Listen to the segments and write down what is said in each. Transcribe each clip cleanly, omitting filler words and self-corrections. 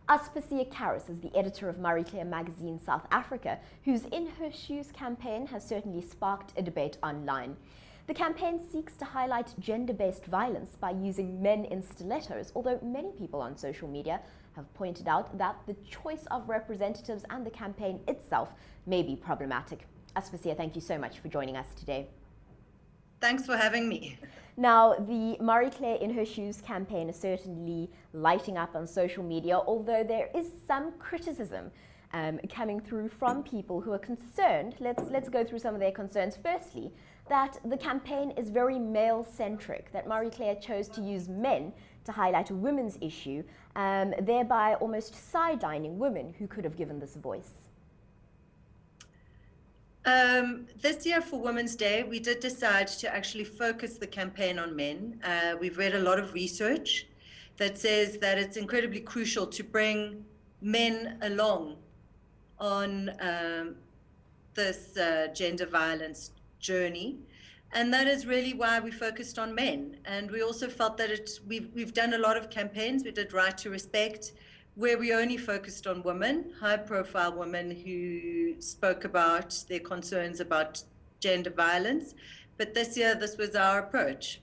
Aspasia Karis is the editor of Marie Claire magazine South Africa, whose In Her Shoes campaign has certainly sparked a debate online. The campaign seeks to highlight gender-based violence by using men in stilettos, although many people on social media have pointed out that the choice of representatives and the campaign itself may be problematic. Aspasia, thank you so much for joining us today. Thanks for having me. Now, the Marie Claire In Her Shoes campaign is certainly lighting up on social media, although there is some criticism coming through from people who are concerned. Let's go through some of their concerns. Firstly, that the campaign is very male-centric, that Marie Claire chose to use men to highlight a women's issue, thereby almost sidelining women who could have given this a voice. This year for Women's Day, we did decide to actually focus the campaign on men. We've read a lot of research that says that it's incredibly crucial to bring men along on this gender violence journey. And that is really why we focused on men. And we also felt that we've done a lot of campaigns. We did Right to Respect, where we only focused on women, high-profile women who spoke about their concerns about gender violence. But this year, this was our approach.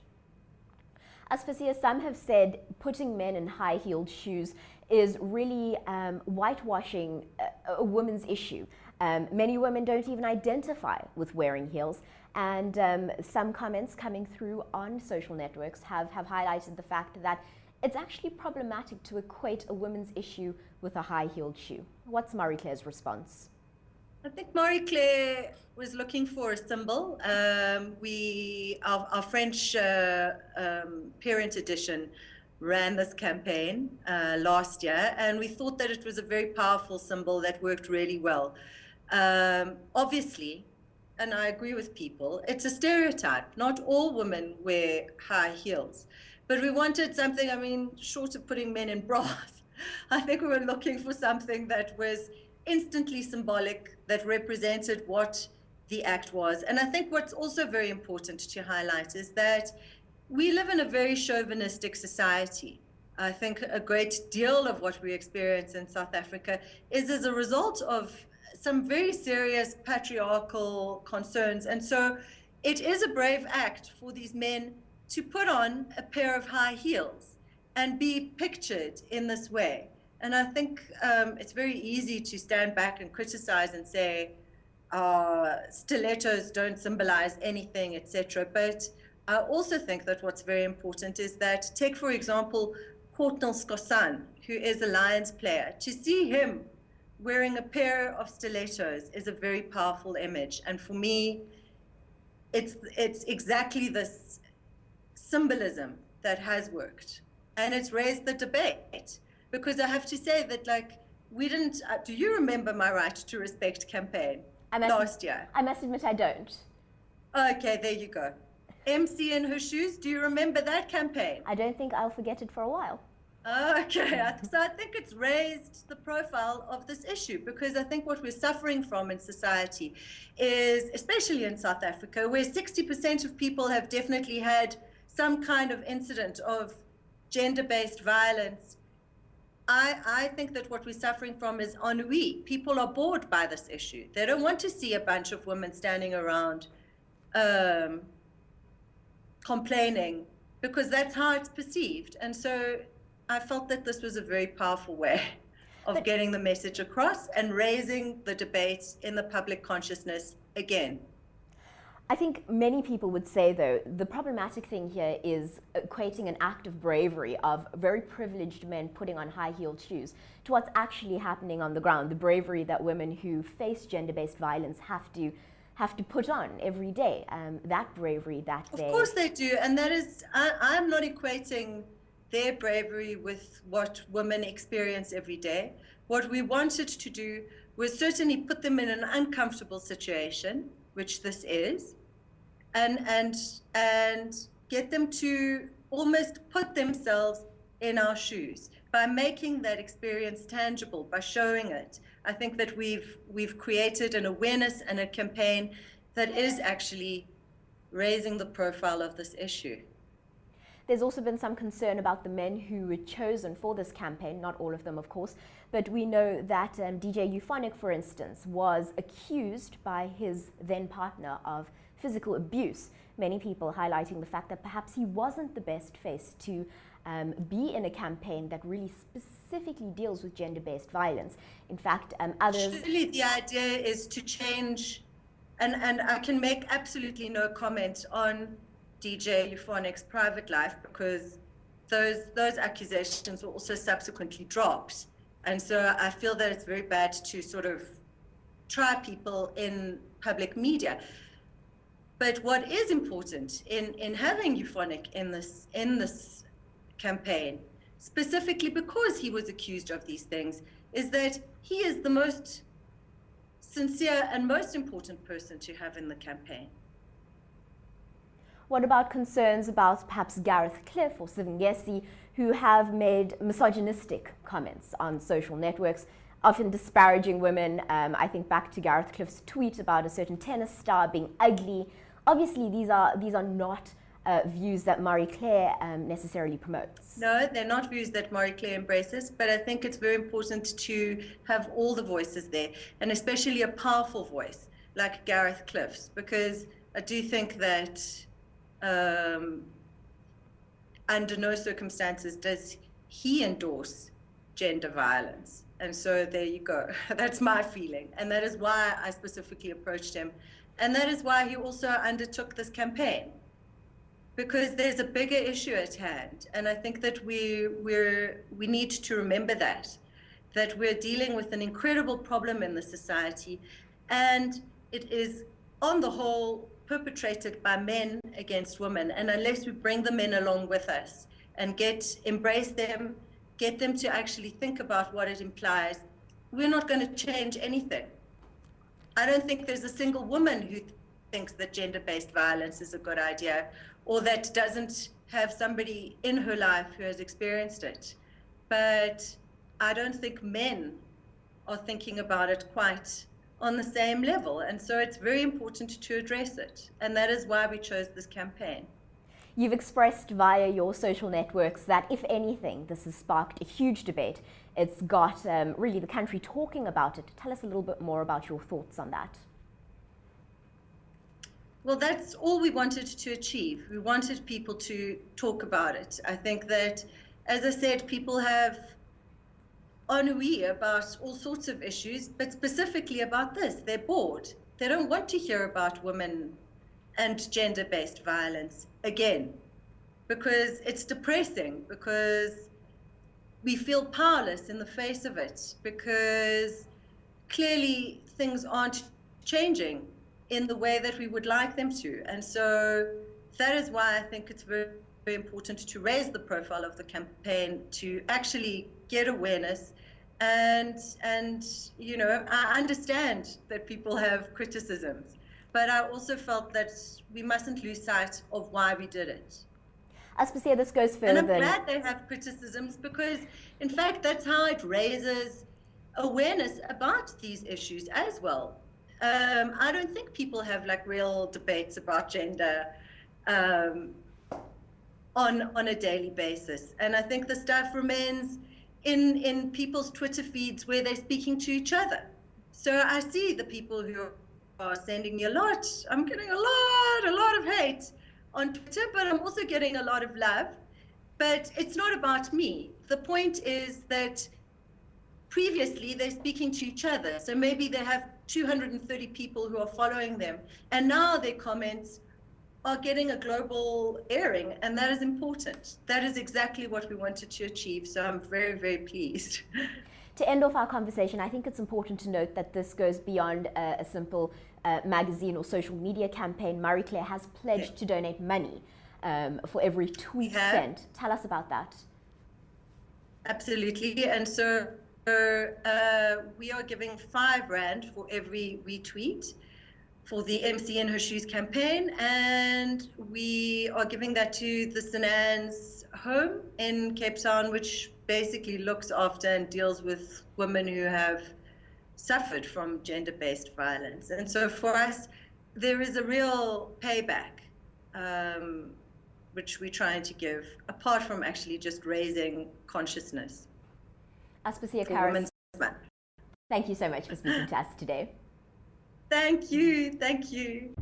Aspasia, some have said putting men in high-heeled shoes is really whitewashing a woman's issue. Many women don't even identify with wearing heels. And some comments coming through on social networks have highlighted the fact that it's actually problematic to equate a woman's issue with a high-heeled shoe. What's Marie Claire's response? I think Marie Claire was looking for a symbol. Our French parent edition ran this campaign last year, and we thought that it was a very powerful symbol that worked really well. Obviously, and I agree with people, it's a stereotype. Not all women wear high heels. But we wanted something, I mean, short of putting men in bras, I think we were looking for something that was instantly symbolic, that represented what the act was. And I think what's also very important to highlight is that we live in a very chauvinistic society. I think a great deal of what we experience in South Africa is as a result of some very serious patriarchal concerns. And so it is a brave act for these men to put on a pair of high heels and be pictured in this way. And I think it's very easy to stand back and criticize and say, stilettos don't symbolize anything, etc. But I also think that what's very important is that, take for example, Courtney Skosan, who is a Lions player. To see him wearing a pair of stilettos is a very powerful image. And for me, it's exactly this symbolism that has worked, and it's raised the debate, because I have to say that, like, we didn't do you remember my Right to Respect campaign last year? I must admit I don't. Okay, there you go. MC In Her Shoes, do you remember that campaign? I don't think I'll forget it for a while. Okay, so I think it's raised the profile of this issue, because I think what we're suffering from in society is, especially in South Africa, where 60% of people have definitely had some kind of incident of gender-based violence. I think that what we're suffering from is ennui. People are bored by this issue. They don't want to see a bunch of women standing around complaining, because that's how it's perceived. And so I felt that this was a very powerful way of getting the message across and raising the debate in the public consciousness again. I think many people would say, though, the problematic thing here is equating an act of bravery of very privileged men putting on high-heeled shoes to what's actually happening on the ground, the bravery that women who face gender-based violence have to put on every day. That bravery that Of course they do, and that is, I'm not equating their bravery with what women experience every day. What we wanted to do was certainly put them in an uncomfortable situation, which this is, and get them to almost put themselves in our shoes by making that experience tangible, by showing it. I think that we've created an awareness and a campaign that is actually raising the profile of this issue. There's also been some concern about the men who were chosen for this campaign, not all of them, of course, but we know that DJ Euphonium, for instance, was accused by his then partner of physical abuse. Many people highlighting the fact that perhaps he wasn't the best face to be in a campaign that really specifically deals with gender-based violence. In fact, others... Surely the idea is to change, and I can make absolutely no comment on DJ Euphonium's private life, because those accusations were also subsequently dropped. And so I feel that it's very bad to sort of try people in public media. But what is important in having Euphonium in this campaign, specifically because he was accused of these things, is that he is the most sincere and most important person to have in the campaign. What about concerns about perhaps Gareth Cliff or Sivingesi, who have made misogynistic comments on social networks, often disparaging women? I think back to Gareth Cliff's tweet about a certain tennis star being ugly. Obviously, these are not views that Marie-Claire necessarily promotes. No, they're not views that Marie-Claire embraces, but I think it's very important to have all the voices there, and especially a powerful voice like Gareth Cliff's, because I do think that under no circumstances does he endorse gender violence. And so there you go. That's my feeling. And that is why I specifically approached him. And that is why he also undertook this campaign, because there's a bigger issue at hand. And I think that we need to remember that we're dealing with an incredible problem in the society, and it is on the whole perpetrated by men against women. And unless we bring the men along with us and embrace them, get them to actually think about what it implies, we're not going to change anything. I don't think there's a single woman who thinks that gender-based violence is a good idea, or that doesn't have somebody in her life who has experienced it. But I don't think men are thinking about it quite on the same level. And so it's very important to address it. And that is why we chose this campaign. You've expressed via your social networks that, if anything, this has sparked a huge debate. It's got really the country talking about it. Tell us a little bit more about your thoughts on that. Well, that's all we wanted to achieve. We wanted people to talk about it. I think that, as I said, people have ennui about all sorts of issues, but specifically about this. They're bored. They don't want to hear about women and gender-based violence again, because it's depressing, because we feel powerless in the face of it, because clearly things aren't changing in the way that we would like them to. And so that is why I think it's very, very important to raise the profile of the campaign, to actually get awareness. And you know, I understand that people have criticisms, but I also felt that we mustn't lose sight of why we did it. Aspasia, this goes further. And I'm glad they have criticisms, because in fact that's how it raises awareness about these issues as well. I don't think people have like real debates about gender on a daily basis, and I think the stuff remains in people's Twitter feeds where they're speaking to each other. So I see the people who are sending me a lot. I'm getting a lot of hate on Twitter, but I'm also getting a lot of love. But it's not about me. The point is that previously they're speaking to each other. So maybe they have 230 people who are following them, and now their comments are getting a global airing, and that is important. That is exactly what we wanted to achieve, so I'm very, very pleased. To end off our conversation, I think it's important to note that this goes beyond a simple magazine or social media campaign. Marie-Claire has pledged to donate money for every tweet sent. Tell us about that. Absolutely, and so we are giving R5 for every retweet for the MC in Her Shoes campaign, and we are giving that to the St. Anne's home in Cape Town, which basically looks after and deals with women who have suffered from gender-based violence. And so for us, there is a real payback which we're trying to give, apart from actually just raising consciousness. Aspasia For Karas, Women's Month. thank you so much for speaking to us today. Thank you. Thank you.